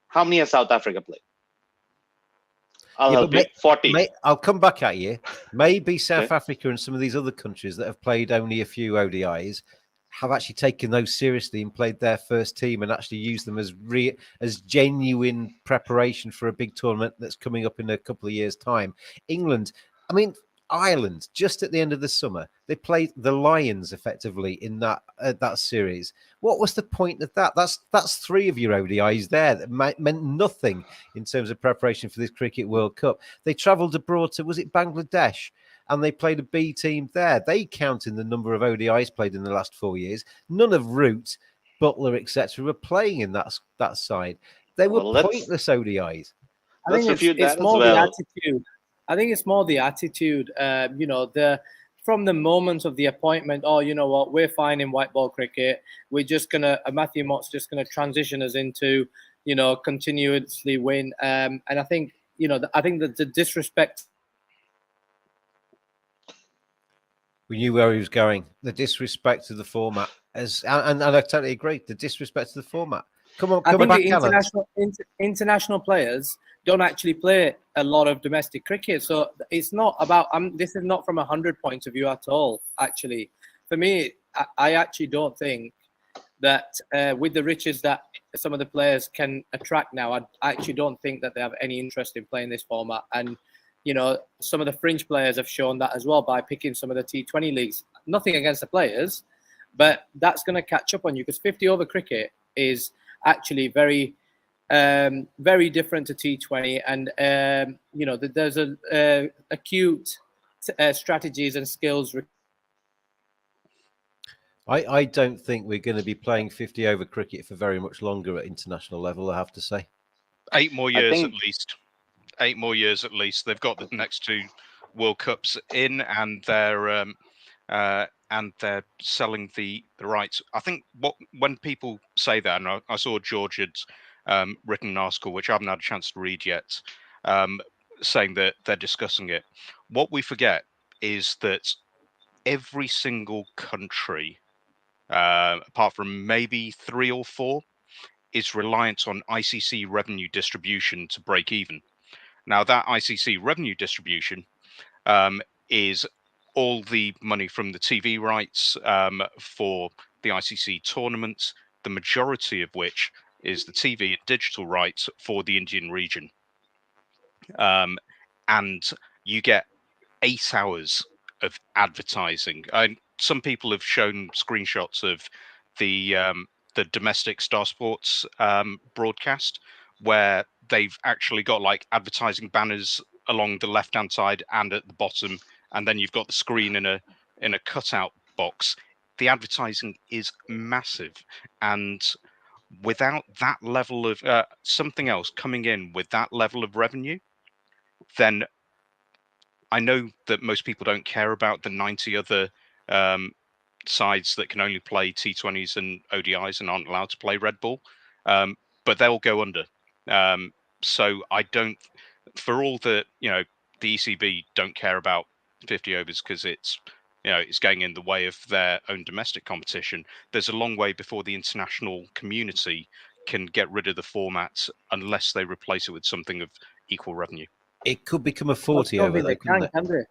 How many has South Africa played? I'll help you. 40. I'll come back at you. Maybe South Africa and some of these other countries that have played only a few ODIs have actually taken those seriously and played their first team and actually used them as genuine preparation for a big tournament that's coming up in a couple of years' time. England, Ireland, just at the end of the summer, they played the Lions effectively in that series. What was the point of that? That's three of your ODIs there that meant nothing in terms of preparation for this Cricket World Cup. They travelled abroad to, was it Bangladesh? And they played a B team there. They count in the number of ODIs played in the last 4 years. None of Root, Buttler, etc. were playing in that side. They were pointless ODIs. I think it's more the attitude. I think it's more the attitude. From the moment of the appointment, you know what, we're fine in white ball cricket. We're just gonna Matthew Mott's just gonna transition us into continuously win. And I think I think that the disrespect. We knew where he was going. The disrespect to the format, and I totally agree. The disrespect to the format. Come back, international players don't actually play a lot of domestic cricket, so it's not about. This is not from 100 point of view at all. Actually, for me, I actually don't think that with the riches that some of the players can attract now, I actually don't think that they have any interest in playing this format. And, you know, some of the fringe players have shown that as well by picking some of the T20 leagues. Nothing against the players, but that's going to catch up on you because 50-over cricket is actually very, very different to T20. And, you know, there's acute strategies and skills. I don't think we're going to be playing 50-over cricket for very much longer at international level, I have to say. 8 more years think- at least. 8 more years at least. They've got the next 2 World Cups in, and they're selling the rights. I think when people say that, and I saw George had written an article which I haven't had a chance to read yet, saying that they're discussing it. What we forget is that every single country, apart from maybe 3 or 4, is reliant on ICC revenue distribution to break even. Now, that ICC revenue distribution is all the money from the TV rights for the ICC tournaments, the majority of which is the TV and digital rights for the Indian region. And you get 8 hours of advertising. Some people have shown screenshots of the domestic Star Sports broadcast, where they've actually got like advertising banners along the left-hand side and at the bottom, and then you've got the screen in a cutout box. The advertising is massive, and without that level of something else coming in with that level of revenue, then I know that most people don't care about the 90 other sides that can only play T20s and ODIs and aren't allowed to play red ball, but they'll go under. So I don't, for all that, you know, the ECB don't care about 50 overs because it's, you know, it's going in the way of their own domestic competition. There's a long way before the international community can get rid of the format unless they replace it with something of equal revenue. It could become a 40-over, though, couldn't it? Can they?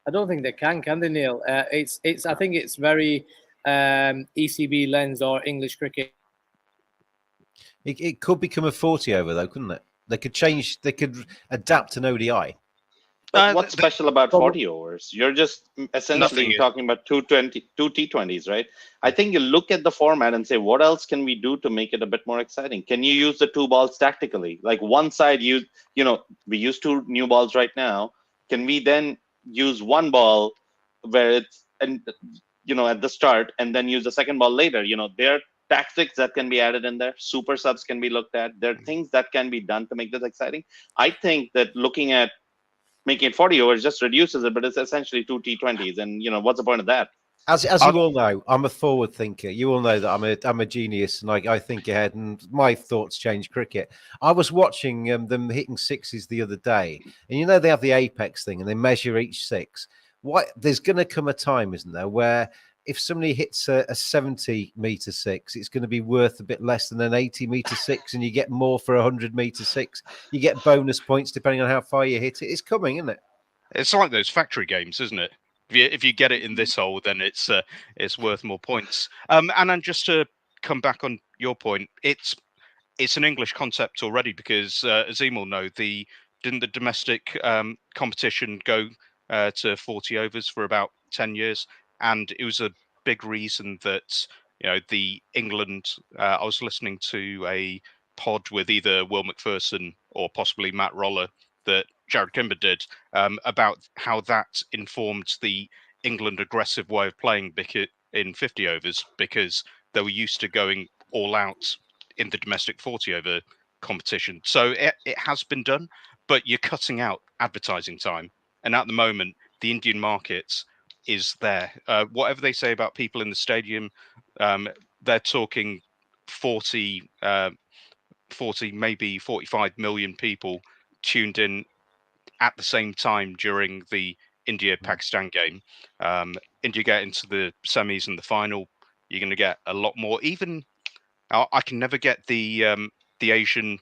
I don't think they can they, Neil? It's. I think it's very ECB lens or English cricket. It could become a 40-over, though, couldn't it? They could change. They could adapt an ODI. But what's special about 40 overs? You're just essentially talking about two T20s, right? I think you look at the format and say, what else can we do to make it a bit more exciting? Can you use the 2 balls tactically? Like one side, we use 2 new balls right now. Can we then use 1 ball where it's, and at the start, and then use the second ball later? There are tactics that can be added in there. Super subs can be looked at. There are things that can be done to make this exciting. I think that looking at making it 40 overs just reduces it, but it's essentially 2 T20s. And, what's the point of that? As you all know, I'm a forward thinker. You all know that I'm a genius, and I think ahead, and my thoughts change cricket. I was watching them hitting sixes the other day, and they have the apex thing, and they measure each 6. There's going to come a time, isn't there, where if somebody hits a 70-meter 6, it's going to be worth a bit less than an 80-meter 6, and you get more for a 100-meter 6. You get bonus points depending on how far you hit it. It's coming, isn't it? It's like those factory games, isn't it? If you get it in this hole, then it's worth more points. And then just to come back on your point, it's an English concept already because, as Emil know, didn't the domestic competition go to 40 overs for about 10 years? And it was a big reason that, the England, I was listening to a pod with either Will McPherson or possibly Matt Roller that Jared Kimber did about how that informed the England aggressive way of playing in 50 overs because they were used to going all out in the domestic 40-over competition. So it has been done, but you're cutting out advertising time. And at the moment, the Indian markets is there. Whatever they say about people in the stadium, they're talking 40, maybe 45 million people tuned in at the same time during the India-Pakistan game. India get into the semis and the final, you're going to get a lot more. Even I can never get the Asian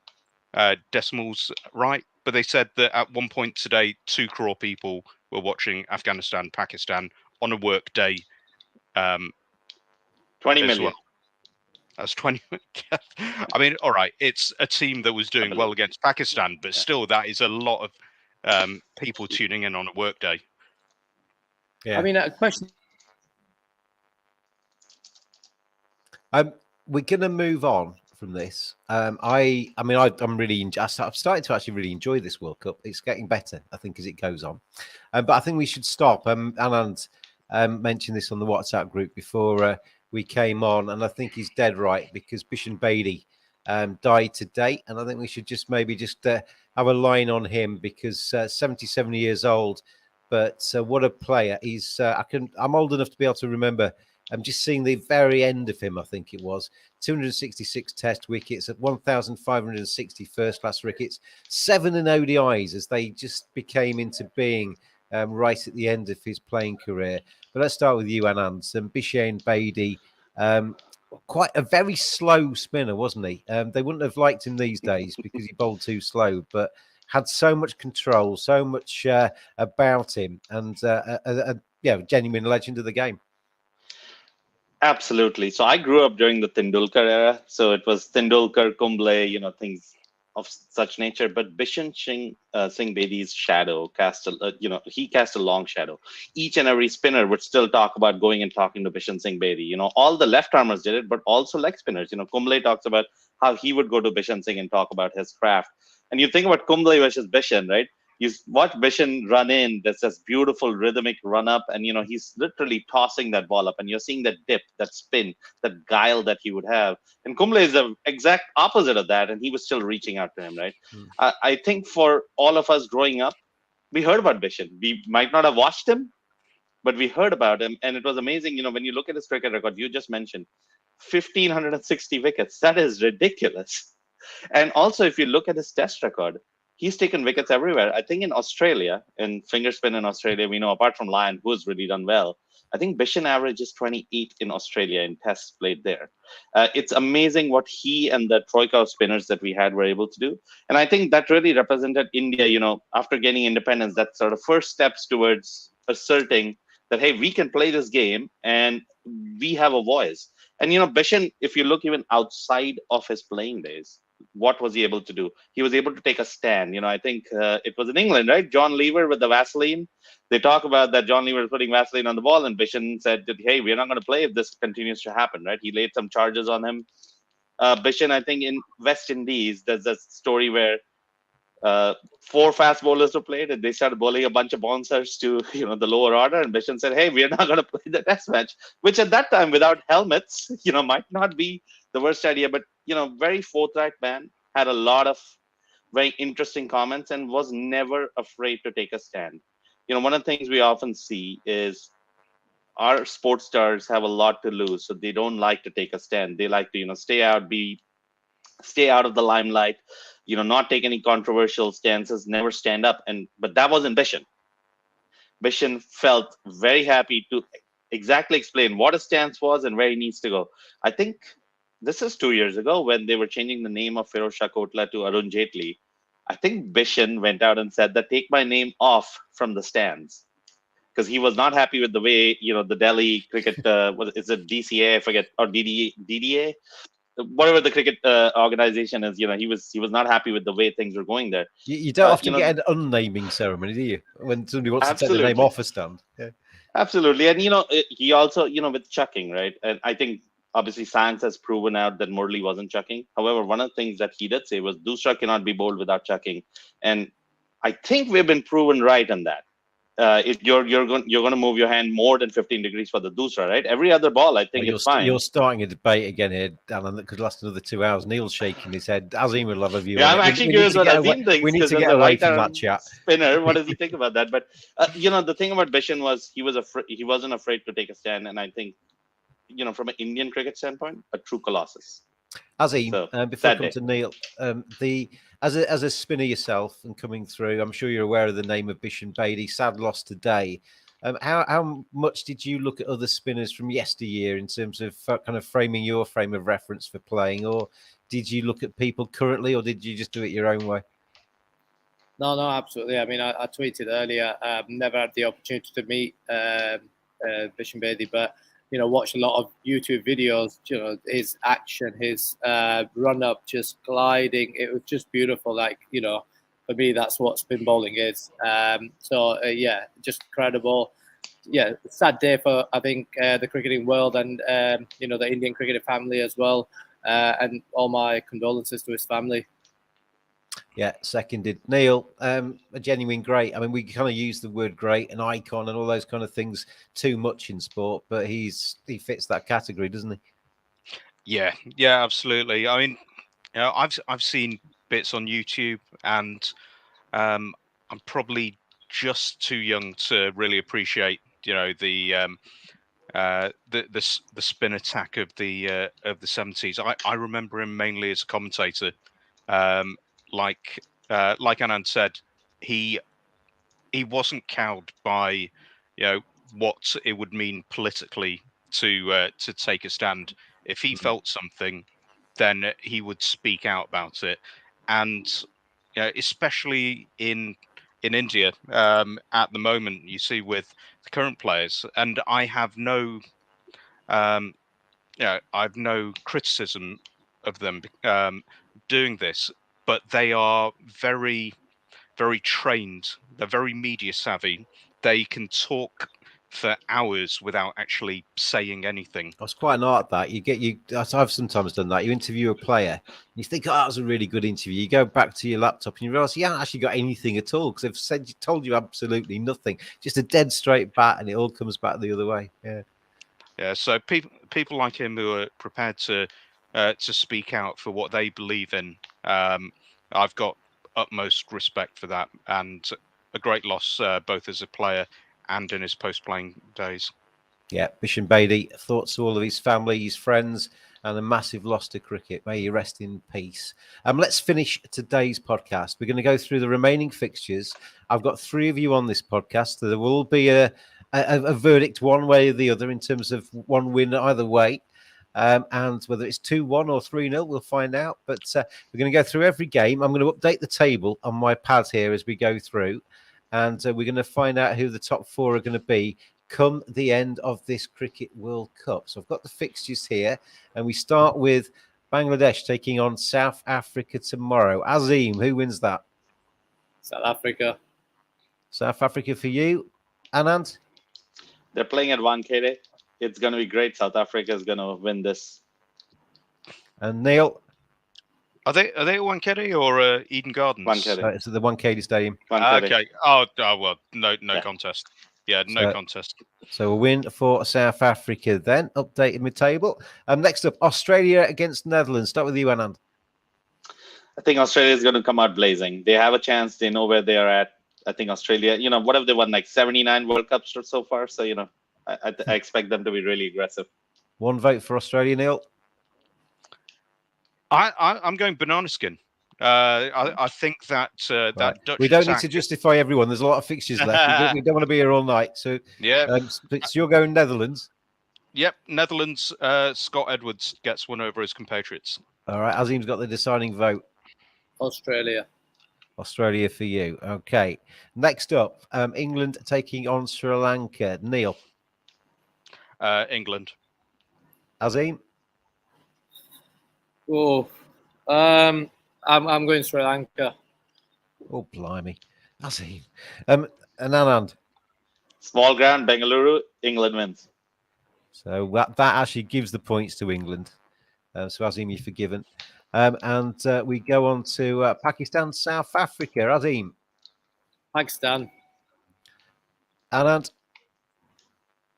decimals right, but they said that at one point today, 2 crore people were watching Afghanistan, Pakistan on a work day. 20 million. Well. That's 20. I mean, all right, it's a team that was doing well against Pakistan, but still, that is a lot of people tuning in on a work day. Yeah. I mean, a question. We're going to move on from this. I'm really. I've started to actually really enjoy this World Cup. It's getting better, I think, as it goes on. But I think we should stop. Anand mentioned this on the WhatsApp group before we came on, and I think he's dead right because Bishan Bedi died today, and I think we should just have a line on him because 77 years old. But what a player! I'm old enough to be able to remember. I'm just seeing the very end of him, I think it was 266 test wickets at 1,560 first class wickets, 7 in ODIs as they just became into being right at the end of his playing career. But let's start with you, Anand. Bishan Bedi, quite a very slow spinner, wasn't he? They wouldn't have liked him these days because he bowled too slow, but had so much control, so much about him, and genuine legend of the game. Absolutely. So I grew up during the Tendulkar era. So it was Tendulkar, Kumble, things of such nature. But Bishan Singh Bedi's shadow he cast a long shadow. Each and every spinner would still talk about going and talking to Bishan Singh Bedi. All the left armers did it, but also leg spinners. Kumble talks about how he would go to Bishan Singh and talk about his craft. And you think about Kumble versus Bishan, right? You watch Bishan run in, there's this beautiful rhythmic run up, and he's literally tossing that ball up, and you're seeing that dip, that spin, that guile that he would have. And Kumble is the exact opposite of that, and he was still reaching out to him, right? I think for all of us growing up, we heard about Bishan. We might not have watched him, but we heard about him, and it was amazing. When you look at his cricket record, you just mentioned 1,560 wickets. That is ridiculous. And also, if you look at his test record, he's taken wickets everywhere. I think in Australia, in finger spin in Australia, we know apart from Lyon, who's really done well, I think Bishan averages 28 in Australia in tests played there. It's amazing what he and the troika of spinners that we had were able to do. And I think that really represented India, after gaining independence, that sort of first steps towards asserting that, hey, we can play this game and we have a voice. And, Bishan, if you look even outside of his playing days, what was he able to do? He was able to take a stand. I think it was in England, right? John Lever with the Vaseline. They talk about that John Lever was putting Vaseline on the ball, and Bishan said, hey, we're not going to play if this continues to happen, right? He laid some charges on him. Bishan, I think in West Indies, there's a story where 4 fast bowlers were played, and they started bowling a bunch of bouncers to the lower order, and Bishan said, hey, we're not going to play the test match, which at that time, without helmets, might not be the worst idea, but very forthright man, had a lot of very interesting comments and was never afraid to take a stand. One of the things we often see is our sports stars have a lot to lose, so they don't like to take a stand. They like to stay out of the limelight, not take any controversial stances, never stand up. But that wasn't Bishan. Bishan felt very happy to exactly explain what a stance was and where he needs to go. I think this is 2 years ago when they were changing the name of Firoz Shah Kotla to Arun Jaitley. I think Bishan went out and said that take my name off from the stands because he was not happy with the way, the Delhi cricket, is it DCA, I forget, or DDA, whatever the cricket organization is, he was not happy with the way things were going there. You don't often get an unnaming ceremony, do you? When somebody wants to take the name off a stand. Yeah. Absolutely. And, he also, with chucking, right? And I think obviously science has proven out that Murli wasn't chucking. However, one of the things that he did say was Dusra cannot be bowled without chucking. And I think we've been proven right on that. If you're going to move your hand more than 15 degrees for the Dusra, right? Every other ball, I think it's fine. You're starting a debate again here, Alan, that could last another 2 hours. Neil's shaking his head. Azim would love a view. Yeah, I'm actually curious what Azim thinks. We need to get away from that chat. Spinner, what does he think about that? But the thing about Bishan was he wasn't afraid to take a stand, and I think from an Indian cricket standpoint, a true colossus. Azim, before I come to Neil, as a spinner yourself and coming through, I'm sure you're aware of the name of Bishan Bedi. Sad loss today. How much did you look at other spinners from yesteryear in terms of kind of framing your frame of reference for playing, or did you look at people currently, or did you just do it your own way? No, absolutely. I mean, I tweeted earlier. Never had the opportunity to meet Bishan Bedi, but watched a lot of YouTube videos. His action, his run up, just gliding. It was just beautiful. For me, that's what spin bowling is. Just incredible. Yeah, sad day for I think the cricketing world and the Indian cricketing family as well, and all my condolences to his family. Yeah, seconded. Neil, a genuine great. I mean, we kind of use the word great and icon and all those kind of things too much in sport, but he fits that category, doesn't he? Yeah, absolutely. I mean, I've seen bits on YouTube, and I'm probably just too young to really appreciate, the spin attack of the 70s. I remember him mainly as a commentator. Like Anand said, he wasn't cowed by what it would mean politically to take a stand. If he felt something, then he would speak out about it, and especially in India at the moment, you see with the current players, and I have no I've no criticism of them doing this, but they are very, very trained. They're very media savvy. They can talk for hours without actually saying anything. It's quite an art that I've sometimes done that. You interview a player, and you think, "Oh, that was a really good interview." You go back to your laptop and you realize you haven't actually got anything at all because they've told you absolutely nothing. Just a dead straight bat, and it all comes back the other way. Yeah. So people like him who are prepared to speak out for what they believe in, I've got utmost respect for that, and a great loss both as a player and in his post-playing days. Yeah, Bishan Bedi, thoughts to all of his family, his friends, and a massive loss to cricket. May you rest in peace. Let's finish today's podcast. We're going to go through the remaining fixtures. I've got 3 of you on this podcast. So there will be a verdict one way or the other in terms of one win either way. And whether it's 2-1 or 3-0, we'll find out. But we're going to go through every game. I'm going to update the table on my pad here as we go through. And we're going to find out who the top 4 are going to be come the end of this Cricket World Cup. So I've got the fixtures here, and we start with Bangladesh taking on South Africa tomorrow. Azim, who wins that? South Africa. South Africa for you. Anand? They're playing at Wankhede. It's going to be great. South Africa is going to win this. And Neil? Are they at Wankhede or Eden Gardens? Wankhede. It's at the Wankhede Stadium. Wankhede. Okay. Oh well, no contest. Yeah, no contest. So a win for South Africa then. Updated mid-table. Next up, Australia against Netherlands. Start with you, Anand. I think Australia is going to come out blazing. They have a chance. They know where they are at. I think Australia, what have they won, like 79 World Cups so far? So, I expect them to be really aggressive. 1 vote for Australia, Neil. I'm going banana skin. I think that that Dutch. We don't need to justify everyone. There's a lot of fixtures left. We don't want to be here all night. So yeah. So you're going Netherlands. Yep, Netherlands. Scott Edwards gets one over his compatriots. All right, Azim's got the deciding vote. Australia. Australia for you. Okay. Next up, England taking on Sri Lanka. Neil. England. Azim. Oh, I'm going Sri Lanka. Oh, blimey. Azim. And Anand. Small ground, Bengaluru, England wins. So that actually gives the points to England. So Azim, you're forgiven. And we go on to Pakistan, South Africa. Azim. Pakistan. Anand.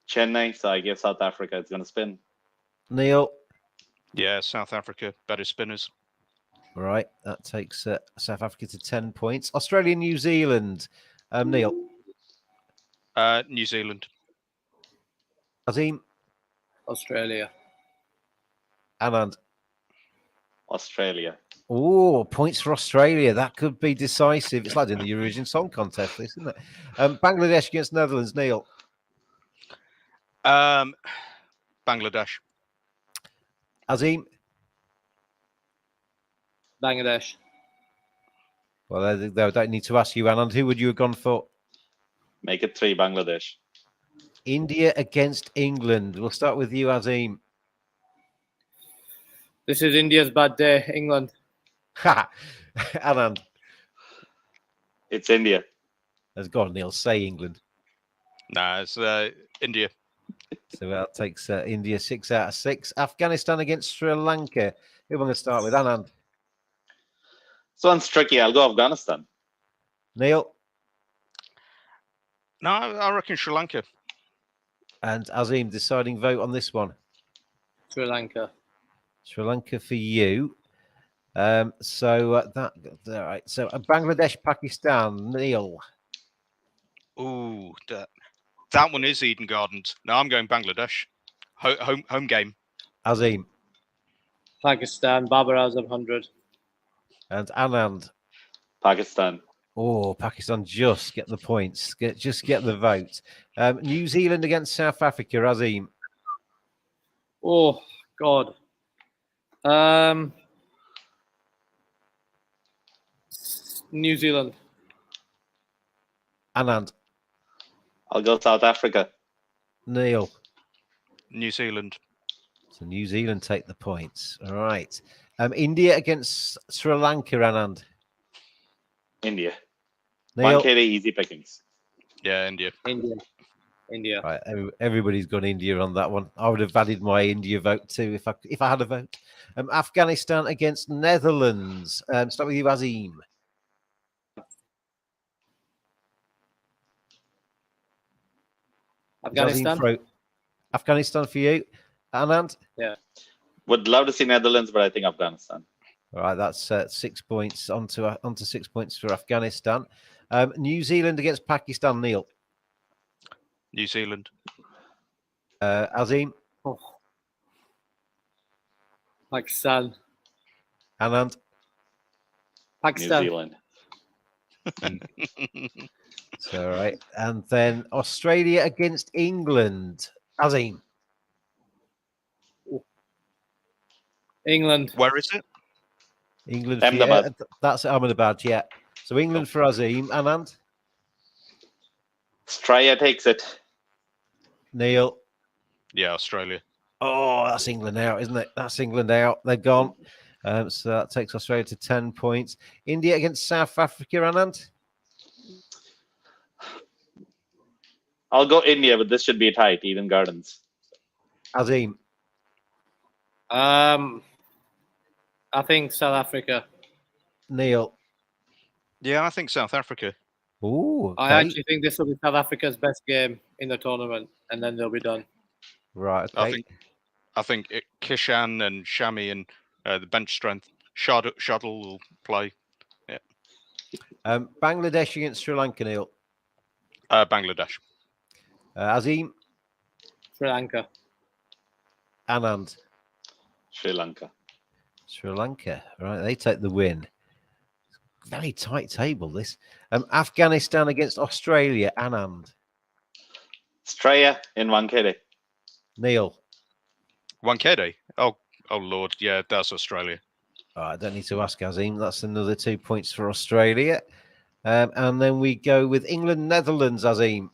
Chennai, so I guess South Africa is going to spin. Neil. Yeah, South Africa, better spinners. All right, that takes South Africa to 10 points. Australia, New Zealand. Neil. New Zealand. Azim. Australia. Anand. Australia. Oh, points for Australia. That could be decisive. It's like doing the Eurovision Song Contest, isn't it? Bangladesh against Netherlands. Neil. Bangladesh. Azim. Bangladesh. Well, I don't need to ask you, Anand. Who would you have gone for? Make it 3, Bangladesh. India against England. We'll start with you, Azim. This is India's bad day. England. Ha! Anand. It's India. Has gone, Neil. Say England. Nah, it's India. So that takes India 6 out of 6. Afghanistan against Sri Lanka. Who am I going to start with? Anand. This one's tricky. I'll go Afghanistan. Neil. No, I reckon Sri Lanka. And Azim, deciding vote on this one. Sri Lanka. Sri Lanka for you. All right. So Bangladesh, Pakistan. Neil. Ooh, that one is Eden Gardens. No, I'm going Bangladesh. Home game. Azim. Pakistan. Babar Azam 100. And Anand. Pakistan. Oh, Pakistan just get the points. Just get the vote. New Zealand against South Africa. Azim. Oh God. New Zealand. Anand. I'll go South Africa. Neil. New Zealand. So New Zealand take the points. All right. India against Sri Lanka. Anand. India. Neil. 1KD easy pickings. Yeah, India. India. Right, everybody's gone India on that one. I would have added my India vote too if I had a vote. Afghanistan against Netherlands. Start with you, Azim. Afghanistan. Afghanistan for you, Anand. Yeah. Would love to see Netherlands, but I think Afghanistan. All right, that's 6 points onto 6 points for Afghanistan. New Zealand against Pakistan. Neil. New Zealand. Azim. Oh. Pakistan. Anand. Pakistan. New Zealand. It's all right. And then Australia against England. Azim. England. Where is it? England. For Ahmedabad. That's Ahmedabad, yeah. So England for Azim. Anand. Straya takes it. Neil. Yeah, Australia. Oh, that's England out, isn't it? That's England out. They're gone. So that takes Australia to 10 points. India against South Africa, Anand. I'll go India, but this should be tight. Eden Gardens. Azim. I think South Africa. Neil. Yeah, I think South Africa. Ooh, okay. I actually think this will be South Africa's best game in the tournament, and then they'll be done. Right, okay. I think Kishan and Shami and the bench strength. Shuttle will play. Yeah. Bangladesh against Sri Lanka, Neil. Bangladesh. Azim. Sri Lanka. Anand. Sri Lanka. Sri Lanka. Right, they take the win. Very tight table, this. Afghanistan against Australia, Anand. Straya in 1KD. Neil. 1KD. Oh Lord. Yeah, that's Australia. I don't need to ask Azim. That's another 2 points for Australia. And then we go with England, Netherlands, Azim.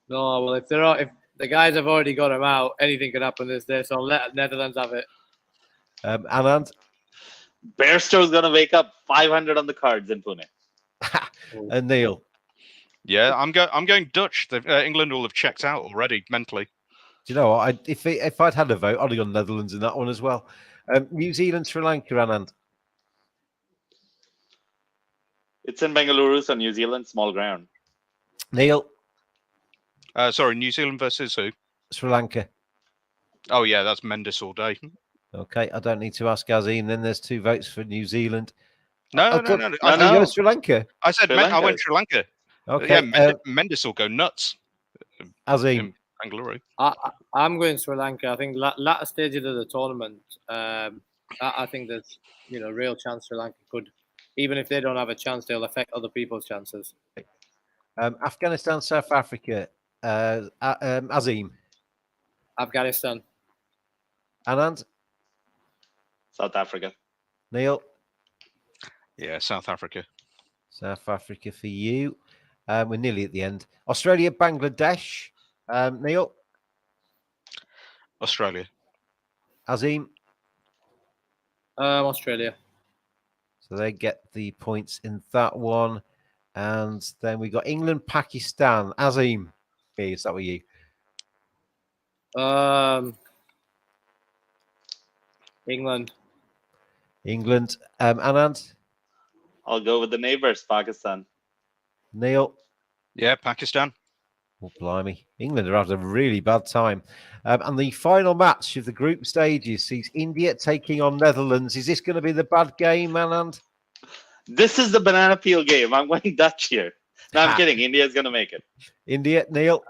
No, well, if the guys have already got them out, anything could happen this day. So let Netherlands have it. Anand. Bairstow's going to wake up 500 on the cards in Pune. And Neil. Yeah, I'm going Dutch. England will have checked out already mentally. Do you know what? If I'd had a vote, I'd have gone Netherlands in that one as well. New Zealand, Sri Lanka, Anand. It's in Bengaluru, so New Zealand, small ground. Neil. Sorry, New Zealand versus who? Sri Lanka. Oh yeah, that's Mendes all day. Okay, I don't need to ask Azim. Then there's 2 votes for New Zealand. No. I go Sri Lanka. I said I went Sri Lanka. Okay. Yeah, Mendes will go nuts. Azim. Bengaluru. I'm going Sri Lanka. I think latter stages of the tournament. I think there's real chance Sri Lanka could, even if they don't have a chance, they'll affect other people's chances. Afghanistan, South Africa. Azim. Afghanistan. Anand. South Africa. Neil. Yeah, South Africa. South Africa for you. We're nearly at the end. Australia, Bangladesh. Neil, Australia. Azim. Australia. So they get the points in that one. And then we got England, Pakistan. Azim, is that with you? England. England. Anand, I'll go with the neighbors, Pakistan. Neil. Yeah, Pakistan. Oh, blimey. England are having a really bad time. And the final match of the group stages sees India taking on Netherlands. Is this going to be the bad game, Anand? This is the banana peel game. I'm going Dutch here. No, I'm kidding. India's going to make it. India, Neil?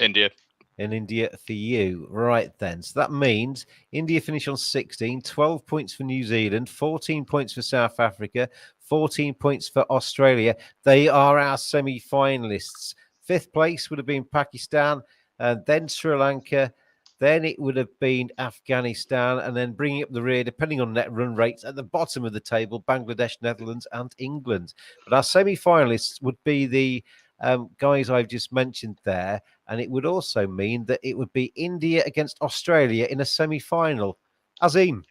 India. In India for you. Right then. So that means India finish on 16, 12 points for New Zealand, 14 points for South Africa, 14 points for Australia. They are our semi-finalists. Fifth place would have been Pakistan, then Sri Lanka, then it would have been Afghanistan, and then bringing up the rear, depending on net run rates, at the bottom of the table, Bangladesh, Netherlands, and England. But our semi-finalists would be the guys I've just mentioned there, and it would also mean that it would be India against Australia in a semi-final. Azim.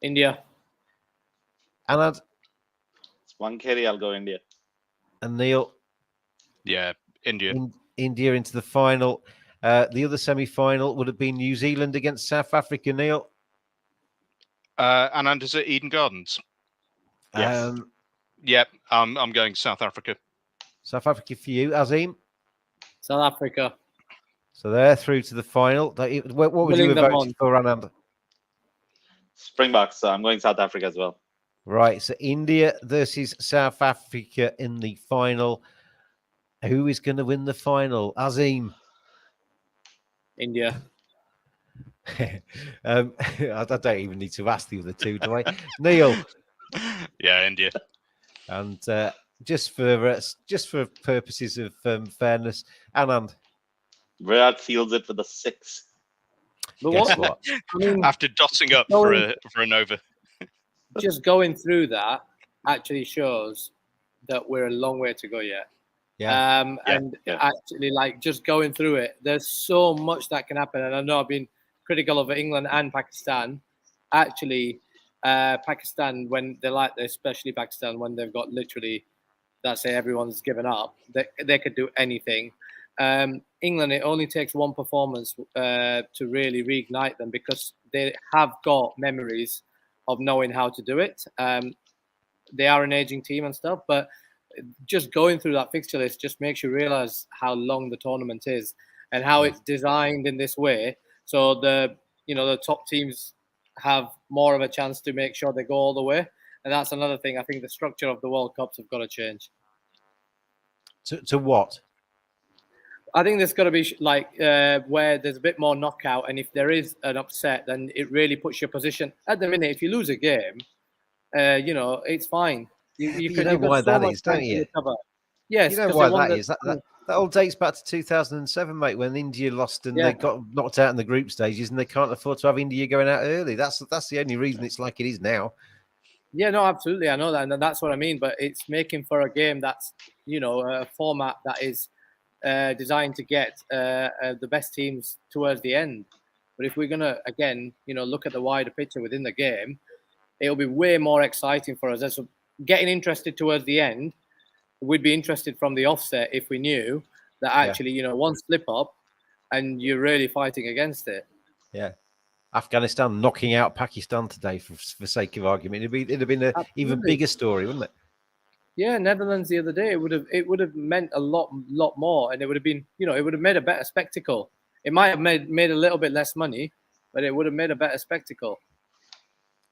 India. Anand. It's one carry. I'll go India. And Neil. Yeah, India. India into the final. The other semi-final would have been New Zealand against South Africa. Neil. And is it Eden Gardens? Yes. Yeah, I'm going South Africa. South Africa for you, Azim. South Africa. So they're through to the final. What would you have voted for, Anand? Springboks. So I'm going South Africa as well. Right. So India versus South Africa in the final. Who is going to win the final? Azim. India. I don't even need to ask the other two, do I? Neil. Yeah, India. And just for purposes of fairness, Anand. Virat fields it for the 6. But Guess what? I mean, After dotting up for an over. just going through that actually shows that we're a long way to go yet. Yeah. And actually, like, just going through it, there's so much that can happen. And I know I've been critical of England and Pakistan. Actually, Pakistan, when they like this, especially Pakistan, when they've got literally, let's say everyone's given up, they could do anything. England, it only takes one performance to really reignite them, because they have got memories of knowing how to do it. They are an aging team and stuff, but just going through that fixture list just makes you realize how long the tournament is and how it's designed in this way. So the top teams have more of a chance to make sure they go all the way. And that's another thing. I think the structure of the World Cups have got to change. To what? I think there's got to be where there's a bit more knockout. And if there is an upset, then it really puts your position. At the minute, if you lose a game, it's fine. You know why that is, don't you? Yes, you know why that is. That all dates back to 2007, mate, when India lost and they got knocked out in the group stages, and they can't afford to have India going out early. That's the only reason it's like it is now. Yeah, no, absolutely. I know that, and that's what I mean. But it's making for a game that's, a format that is designed to get the best teams towards the end. But if we're gonna again, look at the wider picture within the game, it'll be way more exciting for us. So getting interested towards the end, we'd be interested from the offset if we knew that actually, one slip up and you're really fighting against it. Yeah. Afghanistan knocking out Pakistan today for sake of argument. It'd have been an even bigger story, wouldn't it? Yeah, Netherlands the other day, it would have meant a lot more, and it would have been, it would have made a better spectacle. It might have made a little bit less money, but it would have made a better spectacle.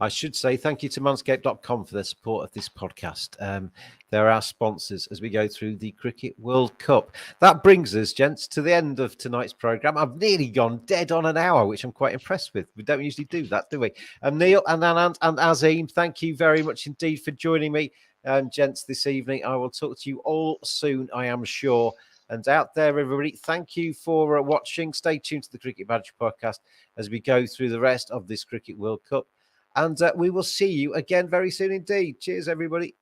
I should say thank you to manscaped.com for their support of this podcast. They're our sponsors as we go through the Cricket World Cup. That brings us, gents, to the end of tonight's programme. I've nearly gone dead on an hour, which I'm quite impressed with. We don't usually do that, do we? Neil and Anand and Azim, thank you very much indeed for joining me, gents, this evening. I will talk to you all soon, I am sure. And out there, everybody, thank you for watching. Stay tuned to the Cricket Badger podcast as we go through the rest of this Cricket World Cup. And we will see you again very soon indeed. Cheers, everybody.